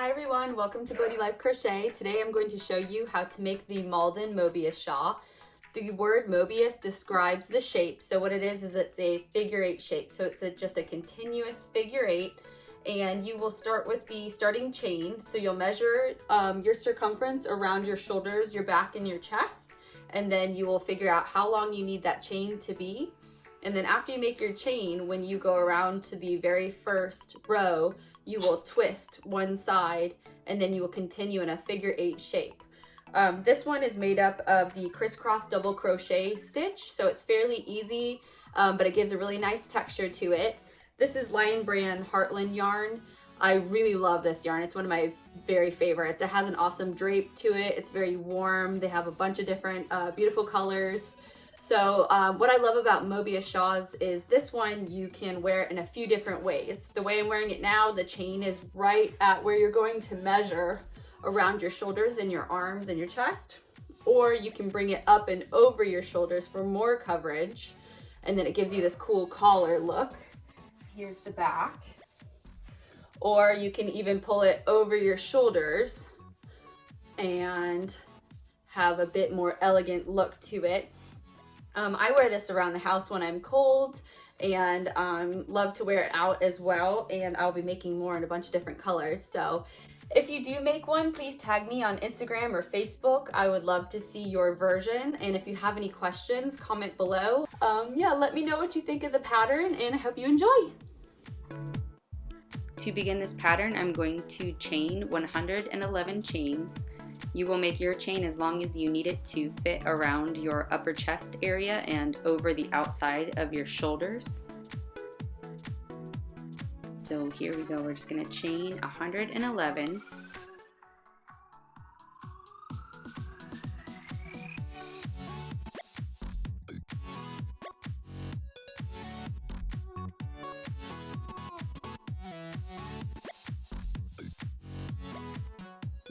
Hi everyone, welcome to Bodhi Life Crochet. Today I'm going to show you how to make the Malden Mobius Shawl. The word Mobius describes the shape. So what it is it's a figure eight shape. So it's just a continuous figure eight, and you will start with the starting chain. So you'll measure your circumference around your shoulders, your back, and your chest, and then you will figure out how long you need that chain to be. And then after you make your chain, when you go around to the very first row, you will twist one side and then you will continue in a figure eight shape. This one is made up of the crisscross double crochet stitch, so it's fairly easy, but it gives a really nice texture to it. This is Lion Brand Heartland yarn. I really love this yarn. It's one of my very favorites. It has an awesome drape to it. It's very warm. They have a bunch of different beautiful colors. So what I love about Mobius shawls is this one you can wear in a few different ways. The way I'm wearing it now, the chain is right at where you're going to measure around your shoulders and your arms and your chest. Or you can bring it up and over your shoulders for more coverage. And then it gives you this cool collar look. Here's the back. Or you can even pull it over your shoulders and have a bit more elegant look to it. I wear this around the house when I'm cold, and love to wear it out as well, and I'll be making more in a bunch of different colors. So if you do make one, please tag me on Instagram or Facebook. I would love to see your version, and if you have any questions, comment below. Yeah, let me know what you think of the pattern, and I hope you enjoy. To begin this pattern, I'm going to chain 111 chains. You will make your chain as long as you need it to fit around your upper chest area and over the outside of your shoulders. So here we go, we're just going to chain 111.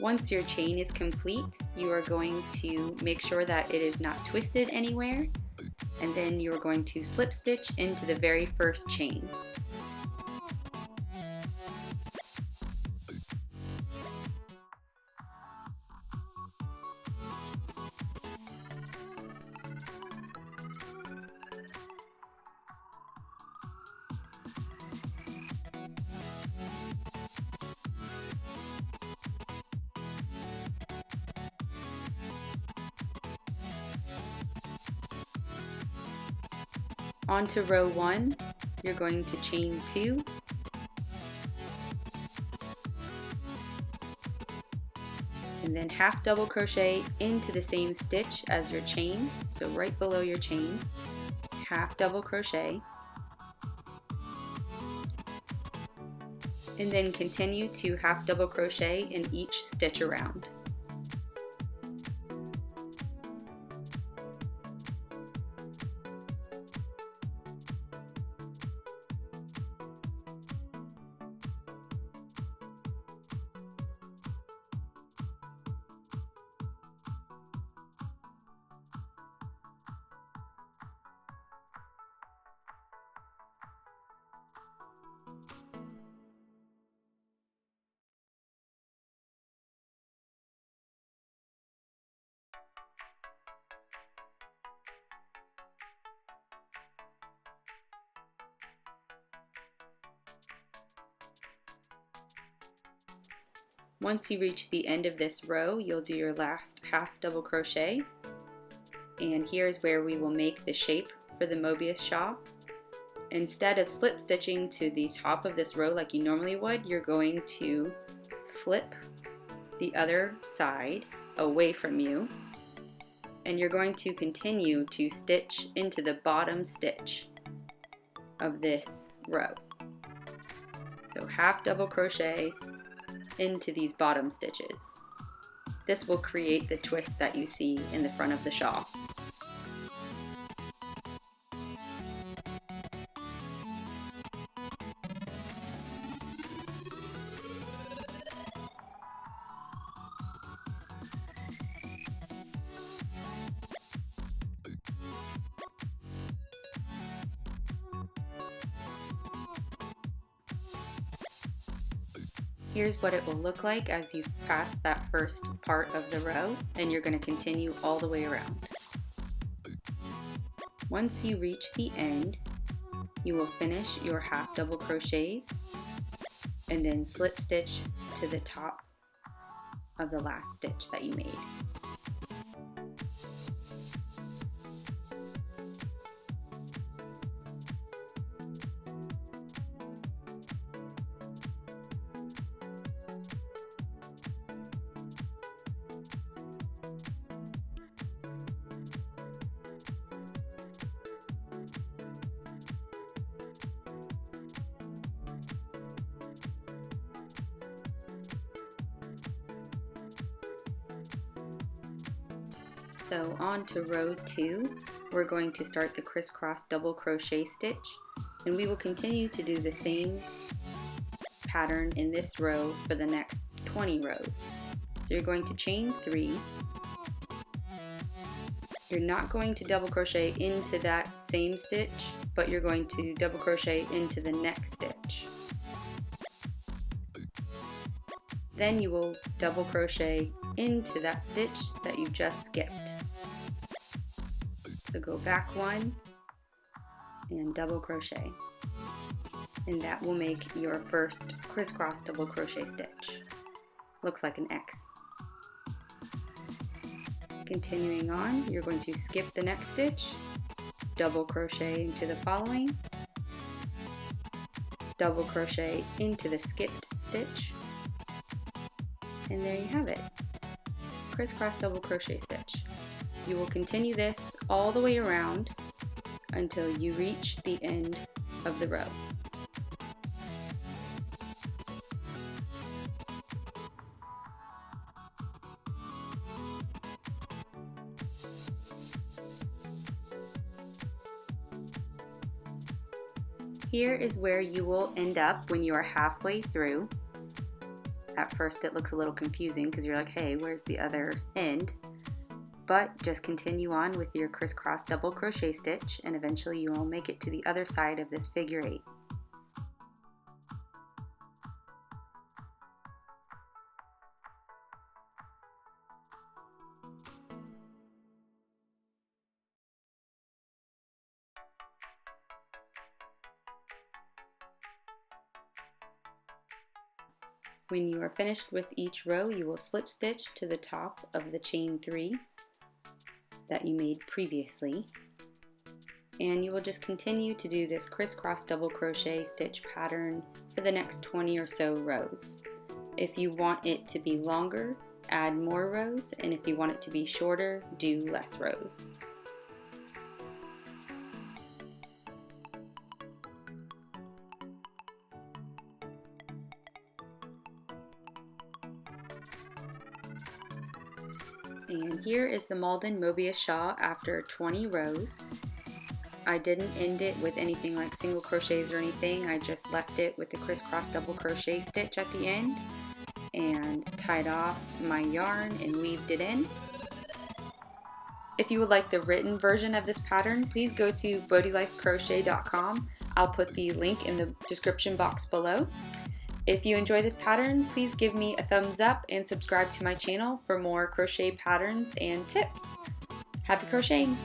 Once your chain is complete, you are going to make sure that it is not twisted anywhere, and then you are going to slip stitch into the very first chain. Onto row 1, you're going to chain 2, and then half double crochet into the same stitch as your chain, so right below your chain, half double crochet, and then continue to half double crochet in each stitch around. Once you reach the end of this row, you'll do your last half double crochet, and here's where we will make the shape for the Mobius shawl. Instead of slip stitching to the top of this row like you normally would, you're going to flip the other side away from you, and you're going to continue to stitch into the bottom stitch of this row. So half double crochet into these bottom stitches. This will create the twist that you see in the front of the shawl. Here's what it will look like as you've passed that first part of the row, and you're going to continue all the way around. Once you reach the end, you will finish your half double crochets and then slip stitch to the top of the last stitch that you made. So on to row 2, we're going to start the crisscross double crochet stitch, and we will continue to do the same pattern in this row for the next 20 rows. So you're going to chain 3. You're not going to double crochet into that same stitch, but you're going to double crochet into the next stitch. Then you will double crochet into that stitch that you just skipped. So go back 1 and double crochet, and that will make your first crisscross double crochet stitch. Looks like an X. Continuing on, you're going to skip the next stitch, double crochet into the following, double crochet into the skipped stitch, and there you have it. Crisscross double crochet stitch. You will continue this all the way around until you reach the end of the row. Here is where you will end up when you are halfway through. At first it looks a little confusing because you're like, hey, where's the other end? But just continue on with your crisscross double crochet stitch, and eventually you will make it to the other side of this figure 8. When you are finished with each row, you will slip stitch to the top of the chain 3 that you made previously, and you will just continue to do this crisscross double crochet stitch pattern for the next 20 or so rows. If you want it to be longer, add more rows, and if you want it to be shorter, do less rows. And here is the Malden Mobius Shawl after 20 rows. I didn't end it with anything like single crochets or anything. I just left it with the crisscross double crochet stitch at the end and tied off my yarn and weaved it in. If you would like the written version of this pattern, please go to bodhilifecrochet.com. I'll put the link in the description box below. If you enjoy this pattern, please give me a thumbs up and subscribe to my channel for more crochet patterns and tips. Happy crocheting!